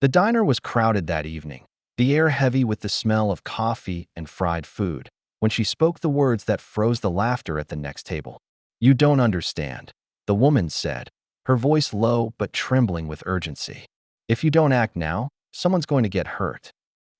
The diner was crowded that evening, the air heavy with the smell of coffee and fried food, when she spoke the words that froze the laughter at the next table. "You don't understand," the woman said, her voice low but trembling with urgency. "If you don't act now, someone's going to get hurt."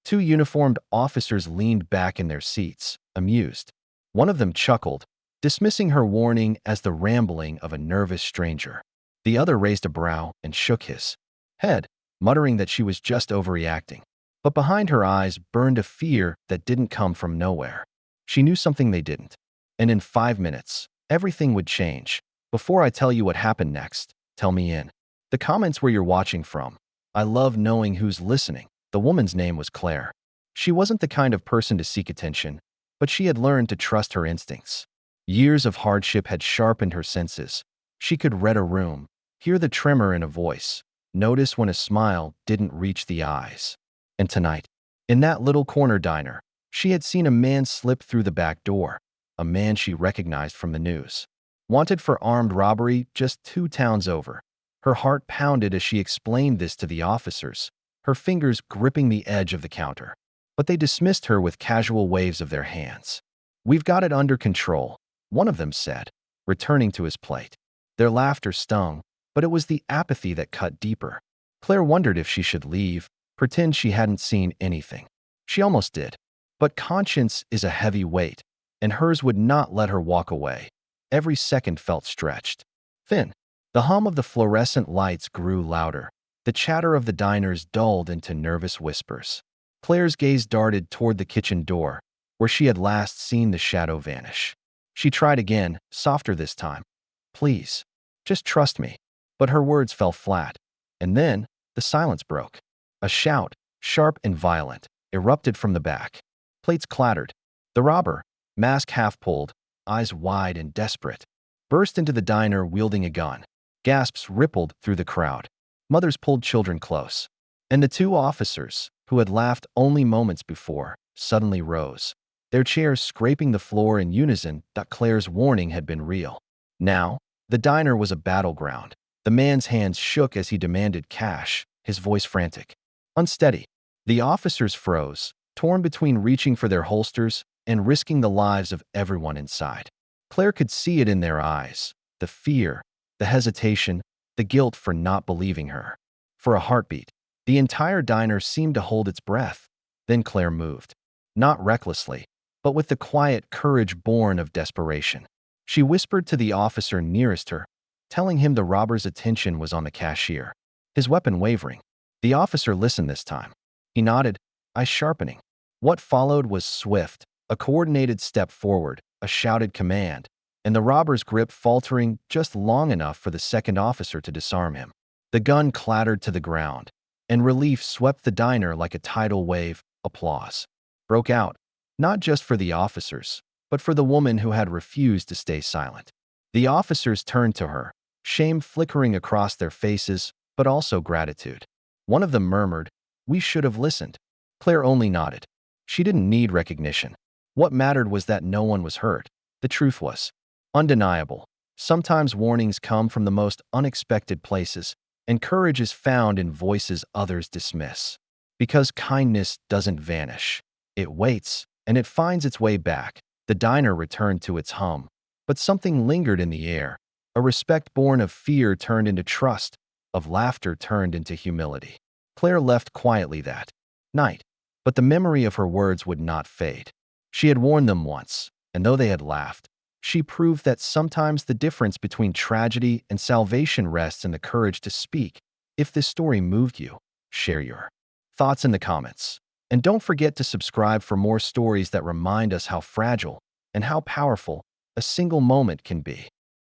Two uniformed officers leaned back in their seats, amused. One of them chuckled, dismissing her warning as the rambling of a nervous stranger. The other raised a brow and shook his head, muttering that she was just overreacting. But behind her eyes burned a fear that didn't come from nowhere. She knew something they didn't. And in 5 minutes, everything would change. "Before I tell you what happened next, tell me in the comments where you're watching from. I love knowing who's listening." The woman's name was Claire. She wasn't the kind of person to seek attention, but she had learned to trust her instincts. Years of hardship had sharpened her senses. She could read a room, hear the tremor in a voice, notice when a smile didn't reach the eyes. And tonight, in that little corner diner, she had seen a man slip through the back door, a man she recognized from the news. Wanted for armed robbery just 2 towns over. Her heart pounded as she explained this to the officers, her fingers gripping the edge of the counter. But they dismissed her with casual waves of their hands. "We've got it under control," one of them said, returning to his plate. Their laughter stung, but it was the apathy that cut deeper. Claire wondered if she should leave, pretend she hadn't seen anything. She almost did. But conscience is a heavy weight, and hers would not let her walk away. Every second felt stretched thin. The hum of the fluorescent lights grew louder. The chatter of the diners dulled into nervous whispers. Claire's gaze darted toward the kitchen door, where she had last seen the shadow vanish. She tried again, softer this time. "Please, just trust me." But her words fell flat. And then, the silence broke. A shout, sharp and violent, erupted from the back. Plates clattered. The robber, mask half pulled, eyes wide and desperate, burst into the diner wielding a gun. Gasps rippled through the crowd. Mothers pulled children close. And the two officers, who had laughed only moments before, suddenly rose, their chairs scraping the floor in unison that Claire's warning had been real. Now, the diner was a battleground. The man's hands shook as he demanded cash, his voice frantic, unsteady. The officers froze, torn between reaching for their holsters and risking the lives of everyone inside. Claire could see it in their eyes, the fear, the hesitation, the guilt for not believing her. For a heartbeat, the entire diner seemed to hold its breath. Then Claire moved. Not recklessly, but with the quiet courage born of desperation. She whispered to the officer nearest her, telling him the robber's attention was on the cashier, his weapon wavering. The officer listened this time. He nodded, eyes sharpening. What followed was swift, a coordinated step forward, a shouted command, and the robber's grip faltering just long enough for the second officer to disarm him. The gun clattered to the ground, and relief swept the diner like a tidal wave. Applause broke out, not just for the officers, but for the woman who had refused to stay silent. The officers turned to her, shame flickering across their faces, but also gratitude. One of them murmured, "We should have listened." Claire only nodded. She didn't need recognition. What mattered was that no one was hurt. The truth was undeniable. Sometimes warnings come from the most unexpected places, and courage is found in voices others dismiss. Because kindness doesn't vanish. It waits, and it finds its way back. The diner returned to its hum, but something lingered in the air. A respect born of fear turned into trust, of laughter turned into humility. Claire left quietly that night, but the memory of her words would not fade. She had warned them once, and though they had laughed, she proved that sometimes the difference between tragedy and salvation rests in the courage to speak. If this story moved you, share your thoughts in the comments. And don't forget to subscribe for more stories that remind us how fragile and how powerful a single moment can be.